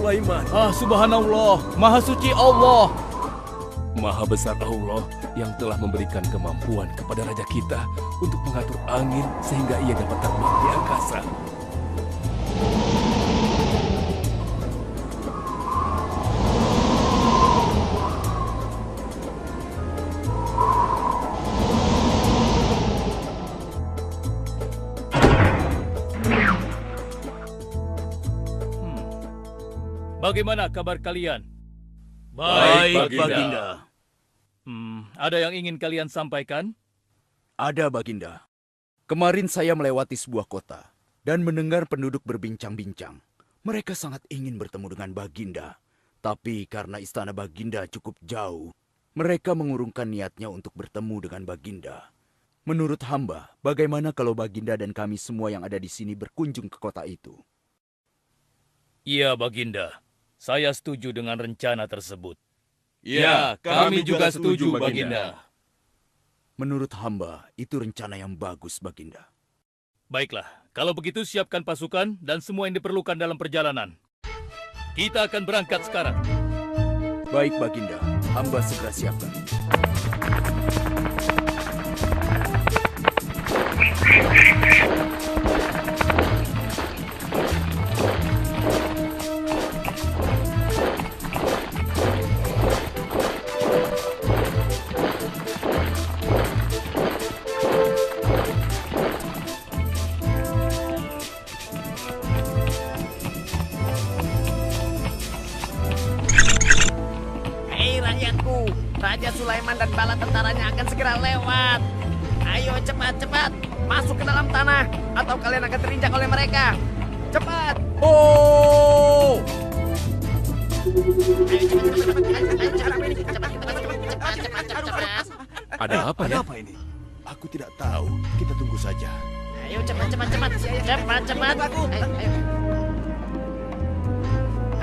Sulaiman. Subhanallah, Maha Suci Allah. Maha besar Allah yang telah memberikan kemampuan kepada raja kita untuk mengatur angin sehingga ia dapat terbang di angkasa. Bagaimana kabar kalian? Baik, Baginda. Ada yang ingin kalian sampaikan? Ada, Baginda. Kemarin saya melewati sebuah kota dan mendengar penduduk berbincang-bincang. Mereka sangat ingin bertemu dengan Baginda. Tapi karena istana Baginda cukup jauh, mereka mengurungkan niatnya untuk bertemu dengan Baginda. Menurut hamba, bagaimana kalau Baginda dan kami semua yang ada di sini berkunjung ke kota itu? Iya, Baginda. Saya setuju dengan rencana tersebut. Ya, kami juga setuju, Baginda. Menurut hamba, itu rencana yang bagus, Baginda. Baiklah, kalau begitu siapkan pasukan dan semua yang diperlukan dalam perjalanan. Kita akan berangkat sekarang. Baik, Baginda. Hamba segera siapkan. Raja Sulaiman dan bala tentaranya akan segera lewat. Ayo cepat-cepat masuk ke dalam tanah atau kalian akan terinjak oleh mereka. Cepat. Oh! Ada apa ya? Apa ini? Aku tidak tahu. Kita tunggu saja. Ayo cepat.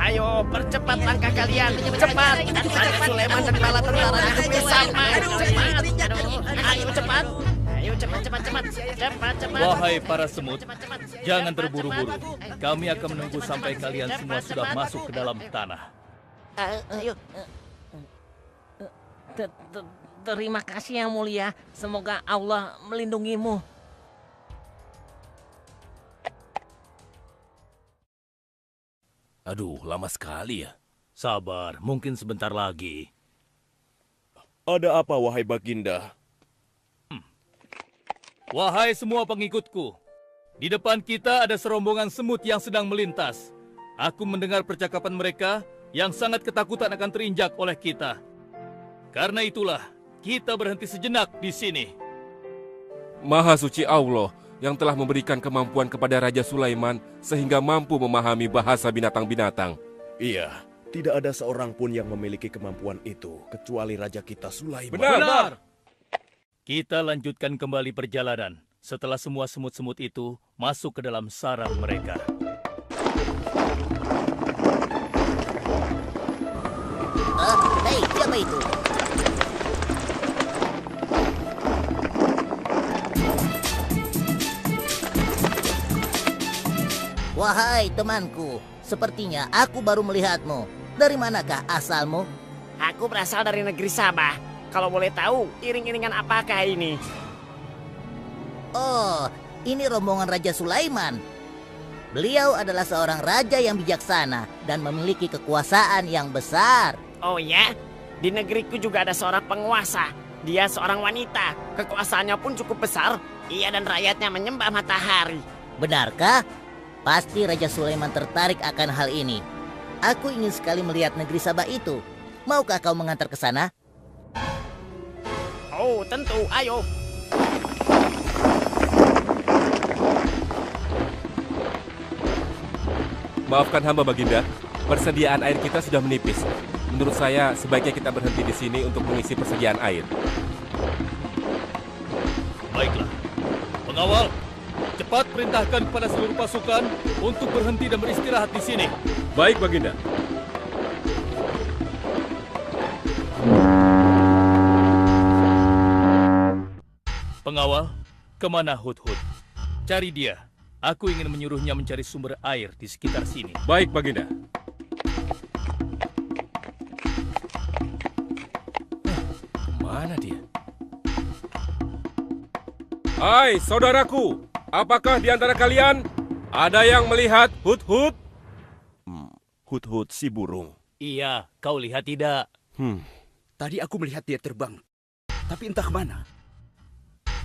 Ayo percepat langkah kalian. Cepat. Raja Sulaiman dan bala tentaranya bersama. Cepat. Ayo cepat. Wahai para semut, jangan terburu-buru. Kami akan menunggu sampai kalian semua sudah masuk ke dalam tanah. Ayo. Terima kasih yang mulia. Semoga Allah melindungimu. Aduh, lama sekali ya. Sabar, mungkin sebentar lagi. Ada apa, wahai Baginda? Wahai semua pengikutku, di depan kita ada serombongan semut yang sedang melintas. Aku mendengar percakapan mereka yang sangat ketakutan akan terinjak oleh kita. Karena itulah, kita berhenti sejenak di sini. Maha suci Allah yang telah memberikan kemampuan kepada Raja Sulaiman sehingga mampu memahami bahasa binatang-binatang. Iya, tidak ada seorang pun yang memiliki kemampuan itu kecuali Raja kita Sulaiman. Benar. Kita lanjutkan kembali perjalanan setelah semua semut-semut itu masuk ke dalam sarang mereka. Hei, siapa itu? Wahai temanku, sepertinya aku baru melihatmu. Dari manakah asalmu? Aku berasal dari negeri Sabah. Kalau boleh tahu, iring-iringan apakah ini? Oh, ini rombongan Raja Sulaiman. Beliau adalah seorang raja yang bijaksana dan memiliki kekuasaan yang besar. Oh ya? Di negeriku juga ada seorang penguasa. Dia seorang wanita. Kekuasaannya pun cukup besar. Ia dan rakyatnya menyembah matahari. Benarkah? Pasti Raja Sulaiman tertarik akan hal ini. Aku ingin sekali melihat negeri Sabah itu. Maukah kau mengantar ke sana? Oh, tentu. Ayo. Maafkan hamba, Baginda. Persediaan air kita sudah menipis. Menurut saya, sebaiknya kita berhenti di sini untuk mengisi persediaan air. Baiklah. Pengawal, cepat perintahkan kepada seluruh pasukan untuk berhenti dan beristirahat di sini. Baik, Baginda. Pengawal, kemana Hudhud? Cari dia. Aku ingin menyuruhnya mencari sumber air di sekitar sini. Baik, Baginda. Hai saudaraku, apakah di antara kalian ada yang melihat Hut-Hut? Hut-hut si burung. Iya, kau lihat tidak? Tadi aku melihat dia terbang, tapi entah kemana.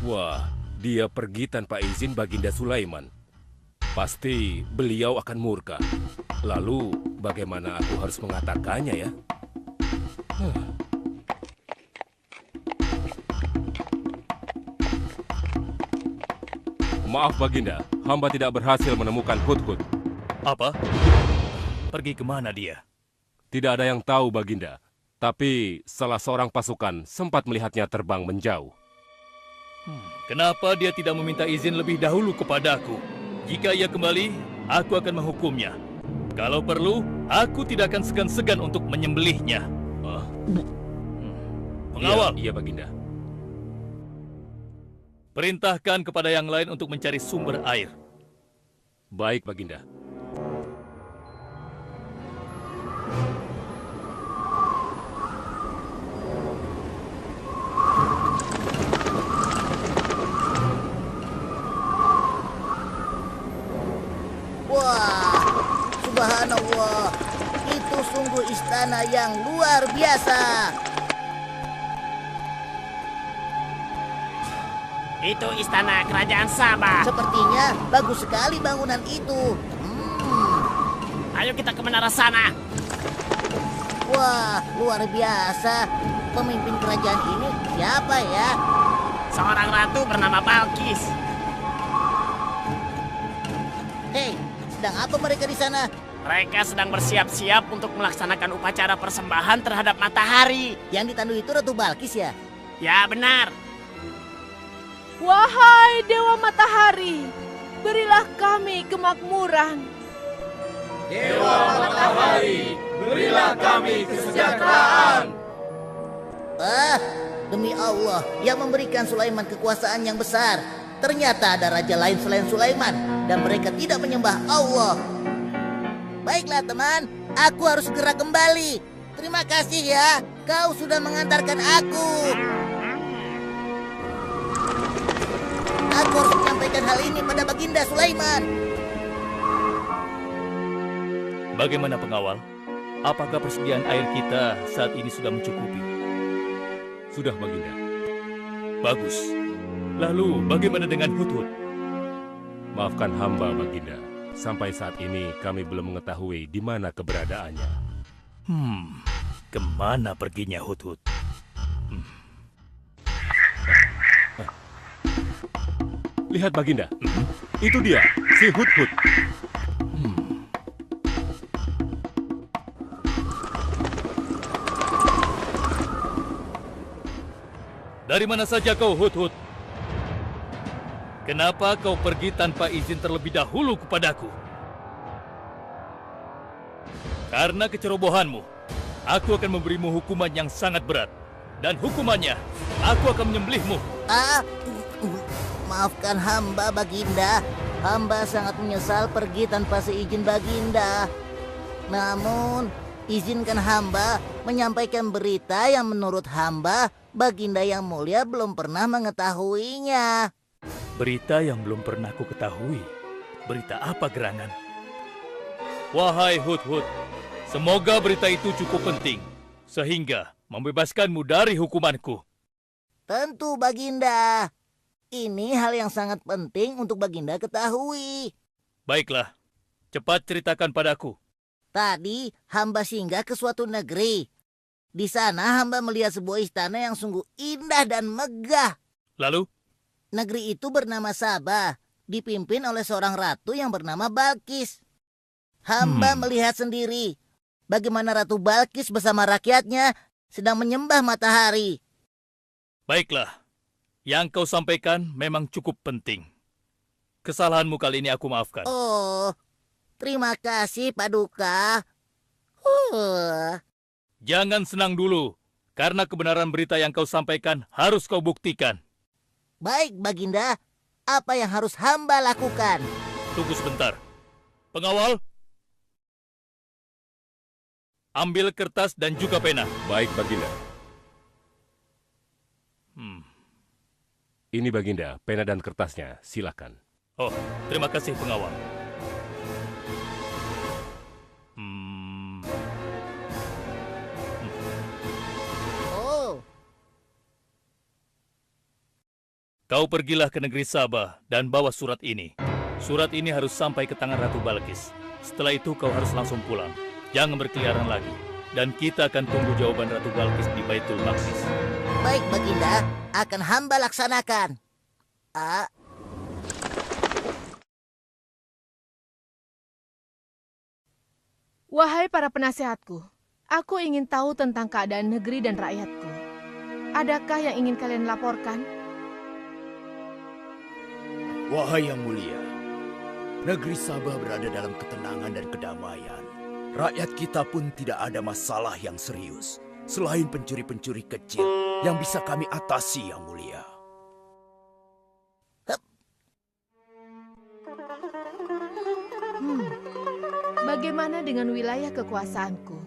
Wah, dia pergi tanpa izin Baginda Sulaiman. Pasti beliau akan murka. Lalu, bagaimana aku harus mengatakannya ya? Maaf Baginda, hamba tidak berhasil menemukan Hut-Hut. Apa? Pergi kemana dia? Tidak ada yang tahu Baginda. Tapi salah seorang pasukan sempat melihatnya terbang menjauh. Kenapa dia tidak meminta izin lebih dahulu kepadaku? Jika ia kembali, aku akan menghukumnya. Kalau perlu, aku tidak akan segan-segan untuk menyembelihnya. Pengawal, Iya, Baginda. perintahkan kepada yang lain untuk mencari sumber air. Baik, Baginda. Wah, subhanallah. Itu sungguh istana yang luar biasa. Itu istana kerajaan Sabah. Sepertinya bagus sekali bangunan itu. Ayo kita ke menara sana. Wah, luar biasa. Pemimpin kerajaan ini siapa ya? Seorang ratu bernama Balkis. Hei, sedang apa mereka di sana? Mereka sedang bersiap-siap untuk melaksanakan upacara persembahan terhadap matahari. Yang ditandu itu Ratu Balkis ya? Ya benar. Wahai Dewa Matahari, berilah kami kemakmuran. Ah, demi Allah, yang memberikan Sulaiman kekuasaan yang besar. Ternyata ada raja lain selain Sulaiman, dan mereka tidak menyembah Allah. Baiklah teman, aku harus segera kembali. Terima kasih ya, kau sudah mengantarkan aku. Aku harus menyampaikan hal ini pada Baginda Sulaiman. Bagaimana pengawal? Apakah persediaan air kita saat ini sudah mencukupi? Sudah, Baginda. Bagus. Lalu bagaimana dengan Hut-Hut? Maafkan hamba, Baginda. Sampai saat ini kami belum mengetahui di mana keberadaannya. Kemana perginya Hut-Hut? Lihat, Baginda. Itu dia, si Hut-Hut. Dari mana saja kau, Hut-Hut? Kenapa kau pergi tanpa izin terlebih dahulu kepadaku? Karena kecerobohanmu, aku akan memberimu hukuman yang sangat berat. Dan hukumannya, aku akan menyembelihmu. Maafkan hamba, Baginda. Hamba sangat menyesal pergi tanpa seizin Baginda. Namun, izinkan hamba menyampaikan berita yang menurut hamba, Baginda yang mulia belum pernah mengetahuinya. Berita yang belum pernah ku ketahui. Berita apa gerangan? Wahai Hut-Hut, semoga berita itu cukup penting, sehingga membebaskanmu dari hukumanku. Tentu, Baginda. Ini hal yang sangat penting untuk Baginda ketahui. Baiklah, cepat ceritakan padaku. Tadi hamba singgah ke suatu negeri. Di sana hamba melihat sebuah istana yang sungguh indah dan megah. Lalu? Negeri itu bernama Sabah, dipimpin oleh seorang ratu yang bernama Balkis. Hamba melihat sendiri bagaimana Ratu Balkis bersama rakyatnya sedang menyembah matahari. Baiklah, yang kau sampaikan memang cukup penting. Kesalahanmu kali ini aku maafkan. Oh, terima kasih, Paduka. Jangan senang dulu, karena kebenaran berita yang kau sampaikan harus kau buktikan. Baik, Baginda. Apa yang harus hamba lakukan? Tunggu sebentar. Pengawal, ambil kertas dan juga pena. Baik, Baginda. Ini Baginda, pena dan kertasnya, silakan. Oh, terima kasih pengawal. Oh, Kau pergilah ke negeri Sabah dan bawa surat ini. Surat ini harus sampai ke tangan Ratu Balkis. Setelah itu kau harus langsung pulang. Jangan berkeliaran lagi. Dan kita akan tunggu jawaban Ratu Balkis di Baitul Maqdis. baik Baginda, akan hamba laksanakan. Wahai para penasehatku, aku ingin tahu tentang keadaan negeri dan rakyatku. Adakah yang ingin kalian laporkan? Wahai yang mulia, negeri Sabah berada dalam ketenangan dan kedamaian. Rakyat kita pun tidak ada masalah yang serius, selain pencuri-pencuri kecil yang bisa kami atasi, yang mulia. Bagaimana dengan wilayah kekuasaanku?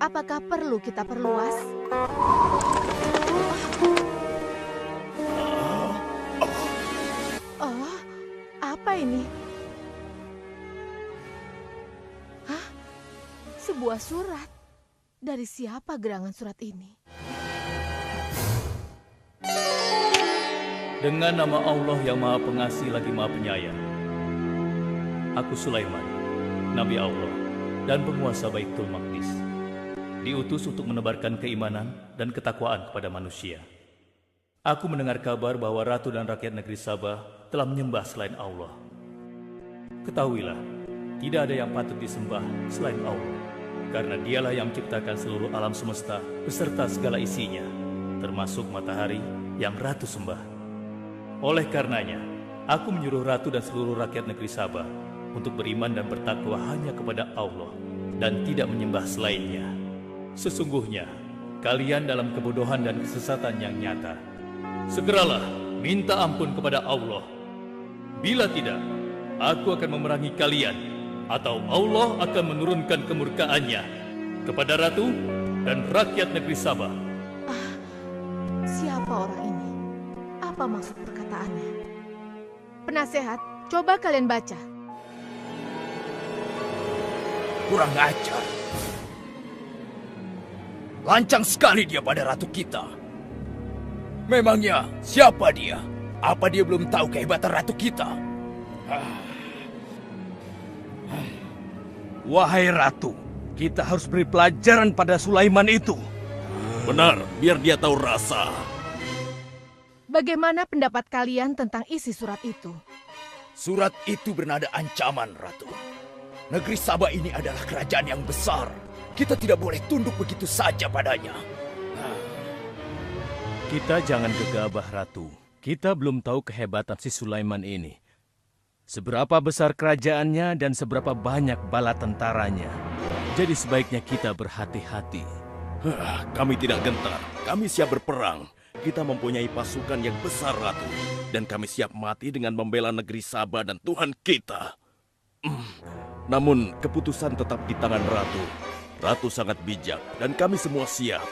Apakah perlu kita perluas? Oh, apa ini? Hah? Sebuah surat. Dari siapa gerangan surat ini? Dengan nama Allah yang Maha Pengasih lagi Maha Penyayang. Aku Sulaiman, Nabi Allah dan penguasa Baitul Maqdis. Diutus untuk menebarkan keimanan dan ketakwaan kepada manusia. Aku mendengar kabar bahwa ratu dan rakyat negeri Sabah telah menyembah selain Allah. Ketahuilah, tidak ada yang patut disembah selain Allah, karena dialah yang menciptakan seluruh alam semesta beserta segala isinya, termasuk matahari yang ratu sembah. Oleh karenanya, aku menyuruh ratu dan seluruh rakyat negeri Sabah untuk beriman dan bertakwa hanya kepada Allah dan tidak menyembah selainnya. Sesungguhnya, kalian dalam kebodohan dan kesesatan yang nyata. Segeralah minta ampun kepada Allah. Bila tidak, aku akan memerangi kalian, atau Allah akan menurunkan kemurkaannya kepada ratu dan rakyat negeri Sabah. Siapa orang ini? Apa maksud perkataannya? Penasehat, coba kalian baca. Kurang ajar. Lancang sekali dia pada ratu kita. Memangnya siapa dia? Apa dia belum tahu kehebatan ratu kita? Wahai ratu, kita harus beri pelajaran pada Sulaiman itu. Benar, biar dia tahu rasa. Bagaimana pendapat kalian tentang isi surat itu? Surat itu bernada ancaman, Ratu. Negeri Sabah ini adalah kerajaan yang besar. Kita tidak boleh tunduk begitu saja padanya. Kita jangan gegabah, Ratu. Kita belum tahu kehebatan si Sulaiman ini. Seberapa besar kerajaannya dan seberapa banyak bala tentaranya. Jadi sebaiknya kita berhati-hati. Kami tidak gentar. Kami siap berperang. Kita mempunyai pasukan yang besar, Ratu. Dan kami siap mati dengan membela negeri Sabah dan Tuhan kita. Namun, keputusan tetap di tangan Ratu. Ratu sangat bijak, dan kami semua siap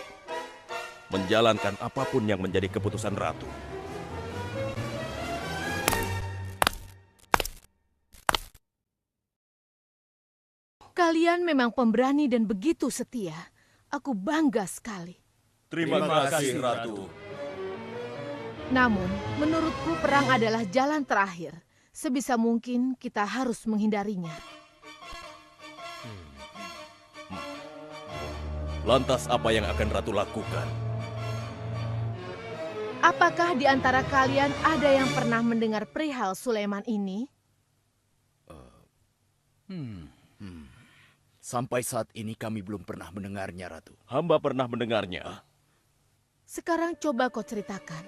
menjalankan apapun yang menjadi keputusan Ratu. Kalian memang pemberani dan begitu setia. Aku bangga sekali. Terima kasih, Ratu. Namun, menurutku perang adalah jalan terakhir. Sebisa mungkin kita harus menghindarinya. Lantas apa yang akan Ratu lakukan? Apakah di antara kalian ada yang pernah mendengar perihal Sulaiman ini? Sampai saat ini kami belum pernah mendengarnya, Ratu. Hamba pernah mendengarnya. Sekarang coba kau ceritakan.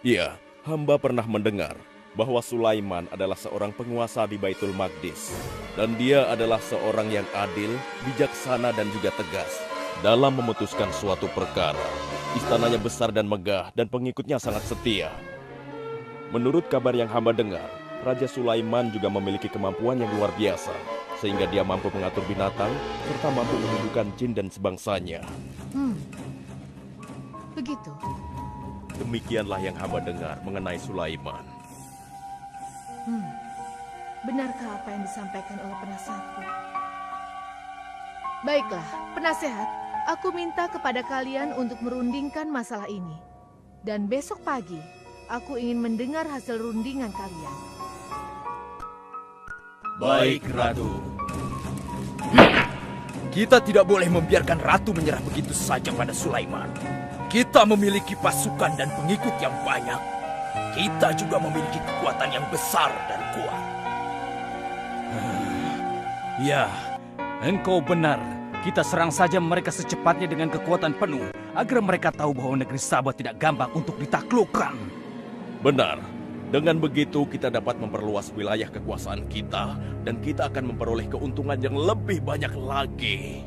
Iya, hamba pernah mendengar bahwa Sulaiman adalah seorang penguasa di Baitul Maqdis. Dan dia adalah seorang yang adil, bijaksana dan juga tegas dalam memutuskan suatu perkara. Istananya besar dan megah dan pengikutnya sangat setia. Menurut kabar yang hamba dengar, Raja Sulaiman juga memiliki kemampuan yang luar biasa, sehingga dia mampu mengatur binatang serta mampu menundukkan jin dan sebangsanya. Begitu. Demikianlah yang hamba dengar mengenai Sulaiman. Benarkah apa yang disampaikan oleh penasehatku? Baiklah, penasehat, aku minta kepada kalian untuk merundingkan masalah ini. Dan besok pagi, aku ingin mendengar hasil rundingan kalian. Baik, Ratu. Kita tidak boleh membiarkan Ratu menyerah begitu saja pada Sulaiman. Kita memiliki pasukan dan pengikut yang banyak. Kita juga memiliki kekuatan yang besar dan kuat. Ya, engkau benar. Kita serang saja mereka secepatnya dengan kekuatan penuh, agar mereka tahu bahwa negeri Sabah tidak gampang untuk ditaklukkan. Benar. Dengan begitu kita dapat memperluas wilayah kekuasaan kita dan kita akan memperoleh keuntungan yang lebih banyak lagi.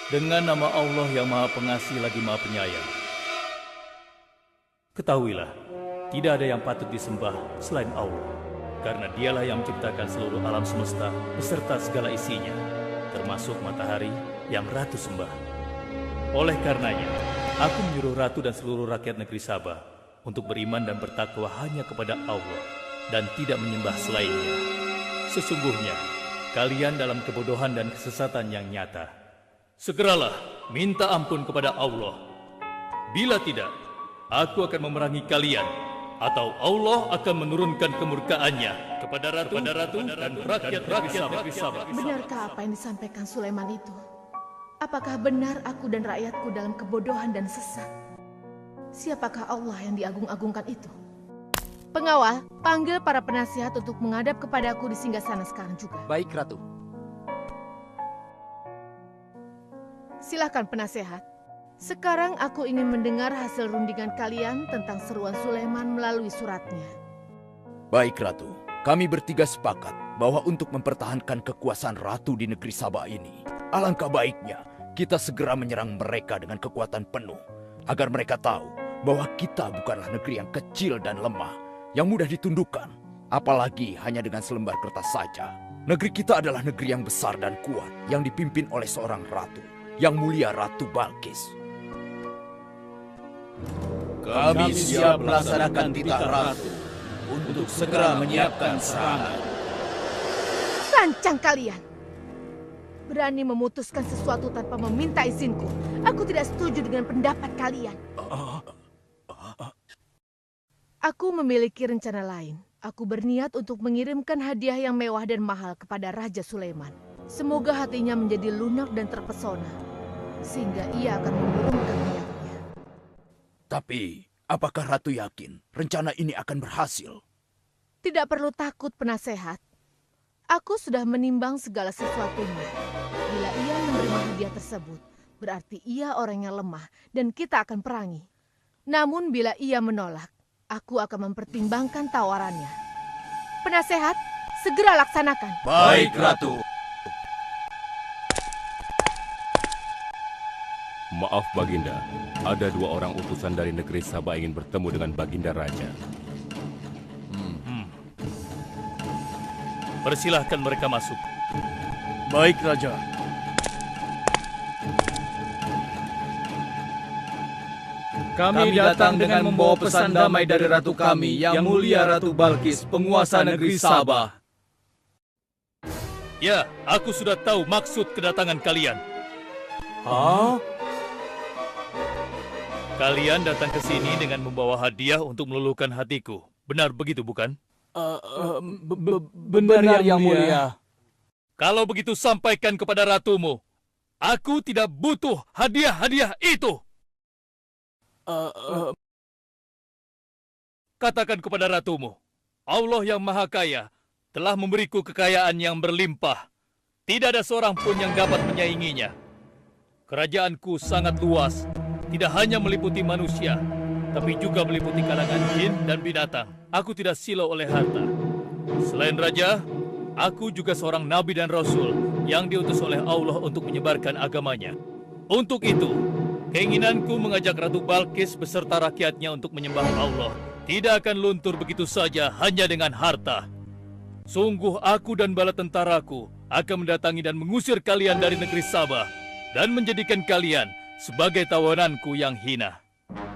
Dengan nama Allah yang Maha Pengasih lagi Maha Penyayang. Ketahuilah, tidak ada yang patut disembah selain Allah. Karena dialah yang menciptakan seluruh alam semesta beserta segala isinya, termasuk matahari yang Ratu sembah. Oleh karenanya, aku menyuruh Ratu dan seluruh rakyat negeri Sabah untuk beriman dan bertakwa hanya kepada Allah dan tidak menyembah selainnya. Sesungguhnya, kalian dalam kebodohan dan kesesatan yang nyata. Segeralah minta ampun kepada Allah. Bila tidak, aku akan memerangi kalian, atau Allah akan menurunkan kemurkaannya kepada Ratu dan rakyat negeri Sabah. Benarkah apa yang disampaikan Sulaiman itu? Apakah benar aku dan rakyatku dalam kebodohan dan sesat? Siapakah Allah yang diagung-agungkan itu? Pengawal, panggil para penasihat untuk menghadap kepadaku di singgasana sekarang juga. Baik, Ratu. Silakan penasehat. Sekarang aku ingin mendengar hasil rundingan kalian tentang seruan Sulaiman melalui suratnya. Baik, Ratu. Kami bertiga sepakat bahwa untuk mempertahankan kekuasaan Ratu di negeri Sabah ini, alangkah baiknya kita segera menyerang mereka dengan kekuatan penuh, agar mereka tahu bahwa kita bukanlah negeri yang kecil dan lemah, yang mudah ditundukkan, apalagi hanya dengan selembar kertas saja. Negeri kita adalah negeri yang besar dan kuat, yang dipimpin oleh seorang ratu, yang mulia Ratu Balkis. Kami siap melaksanakan titah Ratu untuk segera menyiapkan serangan. Lancang kalian! Berani memutuskan sesuatu tanpa meminta izinku. Aku tidak setuju dengan pendapat kalian. Aku memiliki rencana lain. Aku berniat untuk mengirimkan hadiah yang mewah dan mahal kepada Raja Sulaiman. Semoga hatinya menjadi lunak dan terpesona, sehingga ia akan menurunkan niatnya. Tapi, apakah Ratu yakin rencana ini akan berhasil? Tidak perlu takut, penasehat. Aku sudah menimbang segala sesuatunya. Bila ia menerima hadiah tersebut, berarti ia orang yang lemah dan kita akan perangi. Namun bila ia menolak, aku akan mempertimbangkan tawarannya. Penasehat, segera laksanakan. Baik, Ratu. Maaf Baginda, ada 2 orang utusan dari negeri Sabah ingin bertemu dengan Baginda Raja. Persilahkan mereka masuk. Baik, Raja. Kami datang dengan membawa pesan damai dari Ratu kami, yang mulia Ratu Balkis, penguasa negeri Sabah. Ya, aku sudah tahu maksud kedatangan kalian. Hah? Kalian datang ke sini dengan membawa hadiah untuk meluluhkan hatiku. Benar begitu, bukan? Benar, yang mulia. Kalau begitu sampaikan kepada ratumu. Aku tidak butuh hadiah-hadiah itu. Katakan kepada ratumu, Allah yang Maha Kaya telah memberiku kekayaan yang berlimpah. Tidak ada seorang pun yang dapat menyainginya. Kerajaanku sangat luas, tidak hanya meliputi manusia, tapi juga meliputi kalangan jin dan binatang. Aku tidak silau oleh harta. Selain raja, aku juga seorang nabi dan rasul yang diutus oleh Allah untuk menyebarkan agamanya. Untuk itu, keinginanku mengajak Ratu Balkis beserta rakyatnya untuk menyembah Allah tidak akan luntur begitu saja hanya dengan harta. Sungguh aku dan bala tentaraku akan mendatangi dan mengusir kalian dari negeri Sabah dan menjadikan kalian sebagai tawananku yang hina.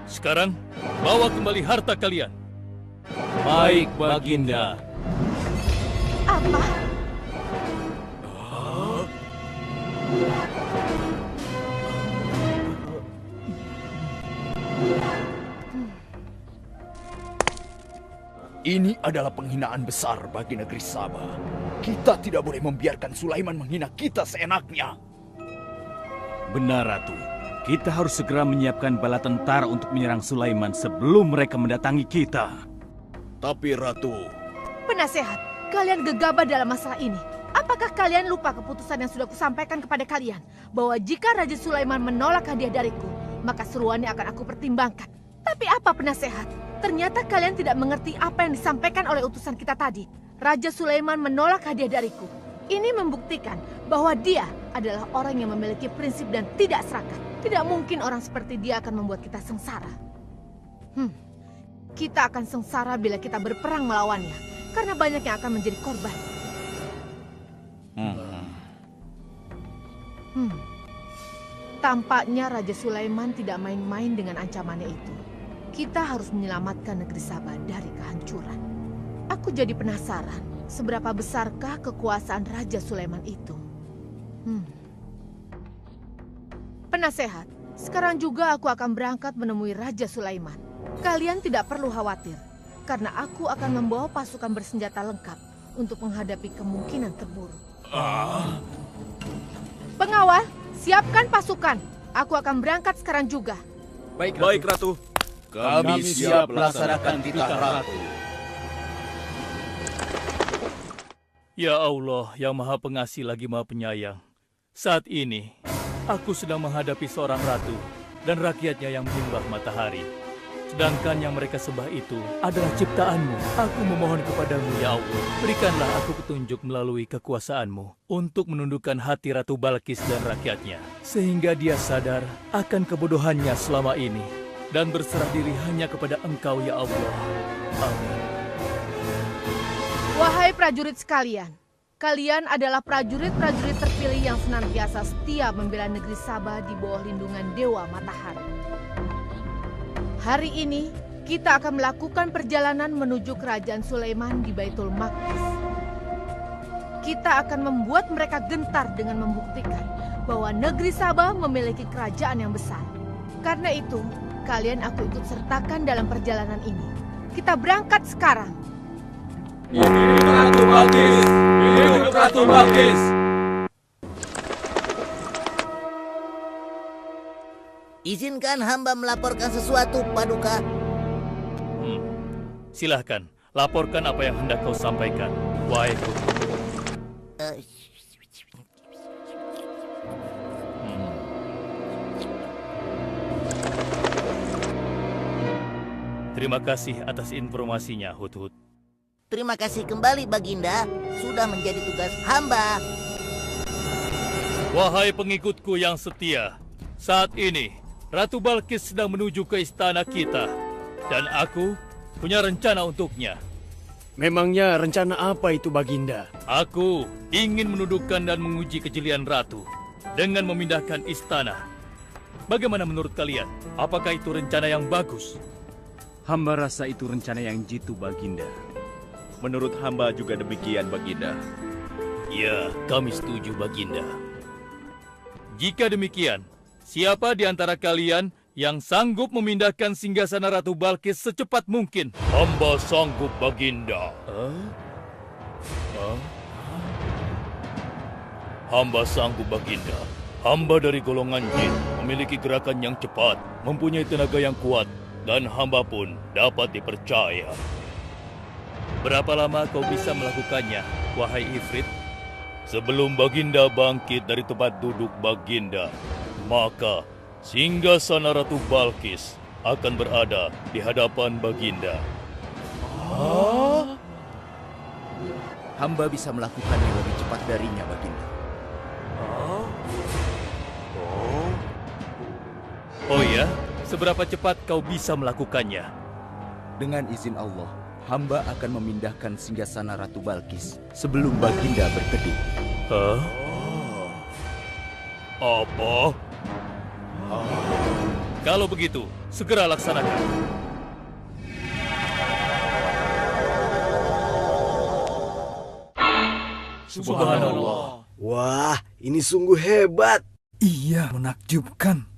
Sekarang, bawa kembali harta kalian. Baik, Baginda. Apa? Ini adalah penghinaan besar bagi negeri Sabah. Kita tidak boleh membiarkan Sulaiman menghina kita seenaknya. Benar, Ratu. Kita harus segera menyiapkan bala tentara untuk menyerang Sulaiman sebelum mereka mendatangi kita. Tapi Ratu, Penasehat, kalian gegabah dalam masalah ini. Apakah kalian lupa keputusan yang sudah kusampaikan kepada kalian? Bahwa jika Raja Sulaiman menolak hadiah dariku, maka seruannya akan aku pertimbangkan. Tapi apa penasehat? Ternyata kalian tidak mengerti apa yang disampaikan oleh utusan kita tadi. Raja Sulaiman menolak hadiah dariku. Ini membuktikan bahwa dia adalah orang yang memiliki prinsip dan tidak serakah. Tidak mungkin orang seperti dia akan membuat kita sengsara. Kita akan sengsara bila kita berperang melawannya, karena banyak yang akan menjadi korban. Tampaknya Raja Sulaiman tidak main-main dengan ancamannya itu. Kita harus menyelamatkan negeri Sabah dari kehancuran. Aku jadi penasaran, seberapa besarkah kekuasaan Raja Sulaiman itu? Penasehat, sekarang juga aku akan berangkat menemui Raja Sulaiman. Kalian tidak perlu khawatir, karena aku akan membawa pasukan bersenjata lengkap untuk menghadapi kemungkinan terburuk. Pengawal, siapkan pasukan. Aku akan berangkat sekarang juga. Baik, Ratu. kami siap melaksanakan titah Ratu. Ya Allah, yang Maha Pengasih lagi Maha Penyayang. Saat ini, aku sedang menghadapi seorang ratu dan rakyatnya yang menyembah matahari. Sedangkan yang mereka sembah itu adalah ciptaanmu. Aku memohon kepadamu, ya Allah, berikanlah aku petunjuk melalui kekuasaanmu untuk menundukkan hati Ratu Balkis dan rakyatnya, sehingga dia sadar akan kebodohannya selama ini dan berserah diri hanya kepada Engkau, ya Allah. Amin. Wahai prajurit sekalian, kalian adalah prajurit-prajurit terpilih yang senantiasa setia membela negeri Sabah di bawah lindungan Dewa Matahari. Hari ini, kita akan melakukan perjalanan menuju kerajaan Sulaiman di Baitul Maqdis. Kita akan membuat mereka gentar dengan membuktikan bahwa negeri Sabah memiliki kerajaan yang besar. Karena itu, kalian aku ikut sertakan dalam perjalanan ini. Kita berangkat sekarang. Hidup Ratu Balkis! Hidup Ratu Balkis! Izinkan hamba melaporkan sesuatu, Paduka. Silahkan, laporkan apa yang hendak kau sampaikan, wahai Guru. Terima kasih atas informasinya, Hudhud. Terima kasih kembali, Baginda. Sudah menjadi tugas hamba. Wahai pengikutku yang setia, saat ini Ratu Balkis sedang menuju ke istana kita, dan aku punya rencana untuknya. Memangnya rencana apa itu, Baginda? Aku ingin menundukkan dan menguji kejelian Ratu dengan memindahkan istana. Bagaimana menurut kalian? Apakah itu rencana yang bagus? Hamba rasa itu rencana yang jitu, Baginda. Menurut hamba juga demikian, Baginda. Ya, kami setuju, Baginda. Jika demikian, siapa di antara kalian yang sanggup memindahkan singgasana Ratu Balkis secepat mungkin? Hamba sanggup, Baginda. Hamba sanggup, Baginda. Hamba dari golongan jin, memiliki gerakan yang cepat, mempunyai tenaga yang kuat, dan hamba pun dapat dipercaya. Berapa lama kau bisa melakukannya, wahai Ifrit? Sebelum Baginda bangkit dari tempat duduk Baginda, maka singgasana Ratu Balkis akan berada di hadapan Baginda. Hamba bisa melakukannya lebih cepat darinya, Baginda. Oh ya? Seberapa cepat kau bisa melakukannya? Dengan izin Allah, hamba akan memindahkan singgasana Ratu Balkis sebelum Baginda berteduh. Hah? Apa? Kalau begitu, segera laksanakan. Subhanallah. Wah, ini sungguh hebat. Iya, menakjubkan.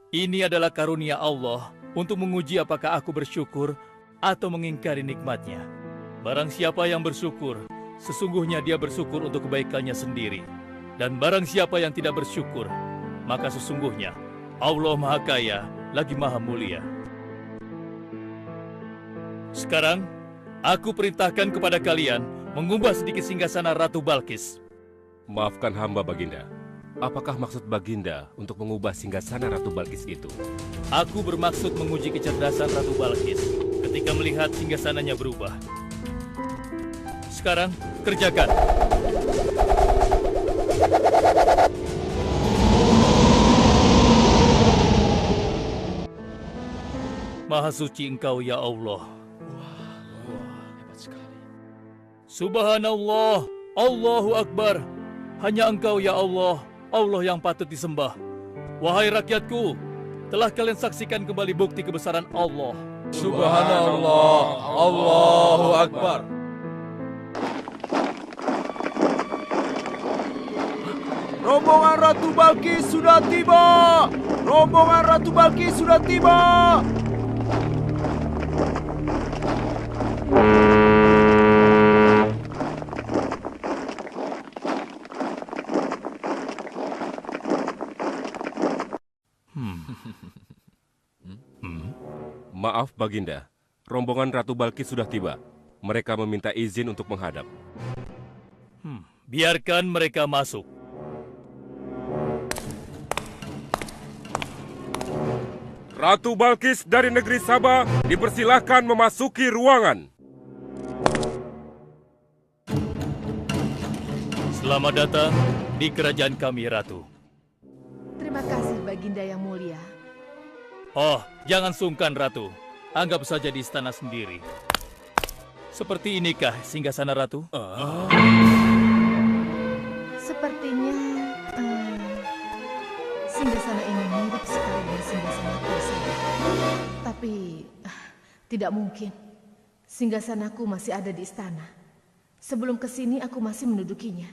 Ini adalah karunia Allah untuk menguji apakah aku bersyukur atau mengingkari nikmatnya. Barang siapa yang bersyukur, sesungguhnya dia bersyukur untuk kebaikannya sendiri. Dan barang siapa yang tidak bersyukur, maka sesungguhnya Allah Maha Kaya lagi Maha Mulia. Sekarang, aku perintahkan kepada kalian mengubah sedikit singgasana Ratu Balkis. Maafkan hamba, Baginda. Apakah maksud Baginda untuk mengubah singgasana Ratu Balkis itu? Aku bermaksud menguji kecerdasan Ratu Balkis ketika melihat singgasananya berubah. Sekarang, kerjakan. Maha suci Engkau, ya Allah. Hebat sekali. Subhanallah, Allahu Akbar. Hanya Engkau, ya Allah, Allah yang patut disembah. Wahai rakyatku, telah kalian saksikan kembali bukti kebesaran Allah. Subhanallah, Allahu Akbar. Rombongan Ratu Balkis sudah tiba! Rombongan Ratu Balkis sudah tiba! Maaf, Baginda. Rombongan Ratu Balkis sudah tiba. Mereka meminta izin untuk menghadap. Biarkan mereka masuk. Ratu Balkis dari negeri Sabah dipersilahkan memasuki ruangan. Selamat datang di kerajaan kami, Ratu. Terima kasih, Baginda yang mulia. Oh, jangan sungkan, Ratu. Anggap saja di istana sendiri. Seperti inikah singgasana Ratu? Sepertinya singgasana ini mirip sekali dengan singgasanaku. Tapi tidak mungkin. Singgasanaku masih ada di istana. Sebelum kesini aku masih mendudukinya.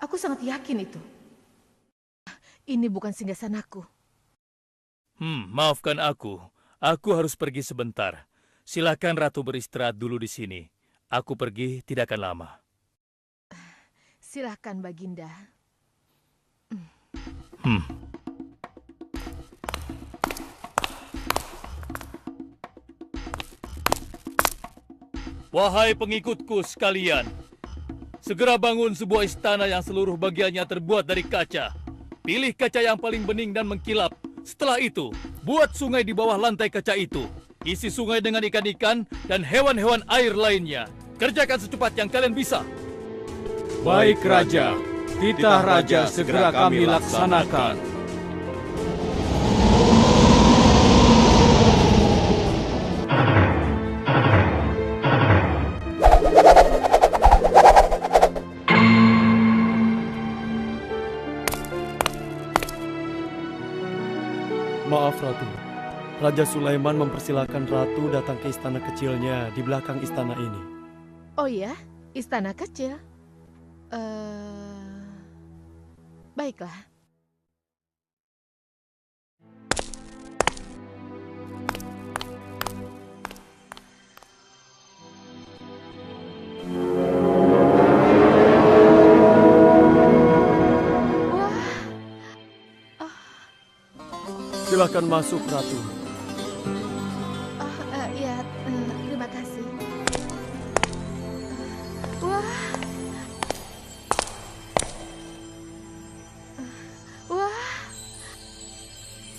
Aku sangat yakin itu. Ini bukan singgasanaku. Maafkan aku. Aku harus pergi sebentar. Silakan Ratu beristirahat dulu di sini. Aku pergi tidak akan lama. Silakan, Baginda. Wahai pengikutku sekalian, segera bangun sebuah istana yang seluruh bagiannya terbuat dari kaca. Pilih kaca yang paling bening dan mengkilap. Setelah itu, buat sungai di bawah lantai kaca itu. Isi sungai dengan ikan-ikan dan hewan-hewan air lainnya. Kerjakan secepat yang kalian bisa. Baik, Raja. Titah Raja segera kami laksanakan. Maaf, Ratu. Raja Sulaiman mempersilahkan Ratu datang ke istana kecilnya di belakang istana ini. Oh ya, istana kecil. Baiklah. Silakan masuk, Ratu. Ya, terima kasih. Wah.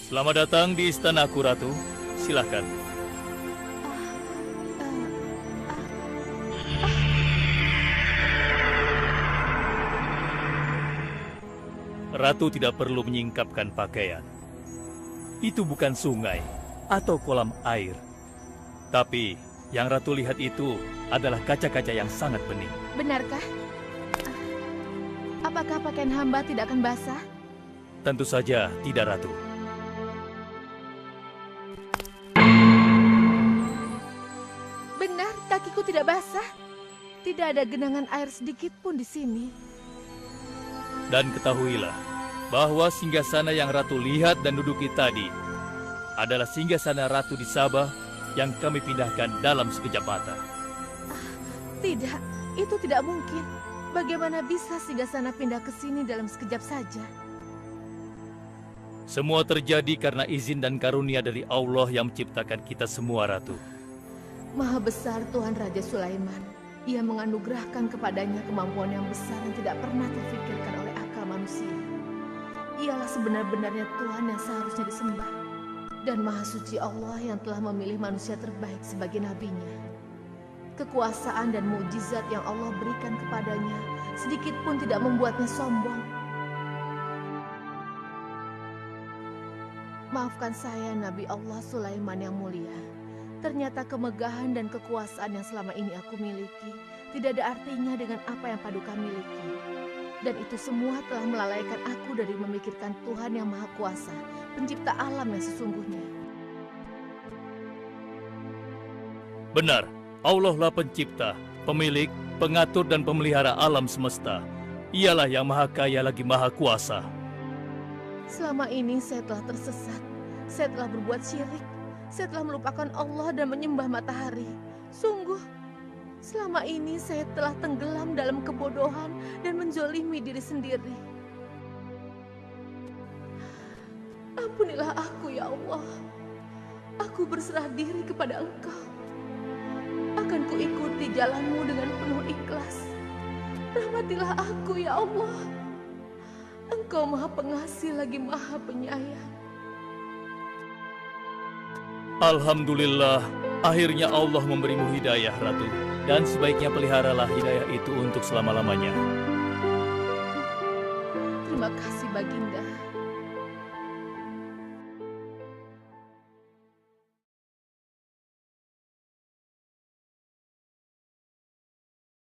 Selamat datang di istanaku, Ratu. Silakan. Ratu tidak perlu menyingkapkan pakaian. Itu bukan sungai. atau kolam air. Tapi yang Ratu lihat itu adalah kaca-kaca yang sangat bening. Benarkah? Apakah pakaian hamba tidak akan basah? Tentu saja tidak, Ratu. Benar, kakiku tidak basah. Tidak ada genangan air sedikit pun di sini. Dan ketahuilah bahwa singgasana yang Ratu lihat dan duduki tadi adalah singgasana Ratu di Sabah yang kami pindahkan dalam sekejap mata. Tidak, itu tidak mungkin. Bagaimana bisa singgasana pindah ke sini dalam sekejap saja? Semua terjadi karena izin dan karunia dari Allah yang menciptakan kita semua, Ratu. Maha besar Tuhan Raja Sulaiman. Ia menganugerahkan kepadanya kemampuan yang besar yang tidak pernah terfikirkan oleh akal manusia. Ialah sebenar-benarnya Tuhan yang seharusnya disembah. Dan Maha Suci Allah yang telah memilih manusia terbaik sebagai nabinya. Kekuasaan dan mukjizat yang Allah berikan kepadanya sedikit pun tidak membuatnya sombong. Maafkan saya, Nabi Allah Sulaiman yang mulia. Ternyata kemegahan dan kekuasaan yang selama ini aku miliki tidak ada artinya dengan apa yang Paduka miliki. Dan itu semua telah melalaikan aku dari memikirkan Tuhan yang Maha Kuasa, pencipta alam yang sesungguhnya. Benar, Allah lah pencipta, pemilik, pengatur dan pemelihara alam semesta. Ialah yang Maha Kaya lagi Maha Kuasa. Selama ini saya telah tersesat, saya telah berbuat syirik, saya telah melupakan Allah dan menyembah matahari. Sungguh, selama ini saya telah tenggelam dalam kebodohan dan menzolimi diri sendiri. Ampunilah aku ya Allah. Aku berserah diri kepada Engkau. Akan kuikuti jalanmu dengan penuh ikhlas. Rahmatilah aku ya Allah. Engkau Maha Pengasih lagi Maha Penyayang. Alhamdulillah, akhirnya Allah memberimu hidayah, Ratu. Dan sebaiknya peliharalah hidayah itu untuk selama-lamanya. Terima kasih, Baginda.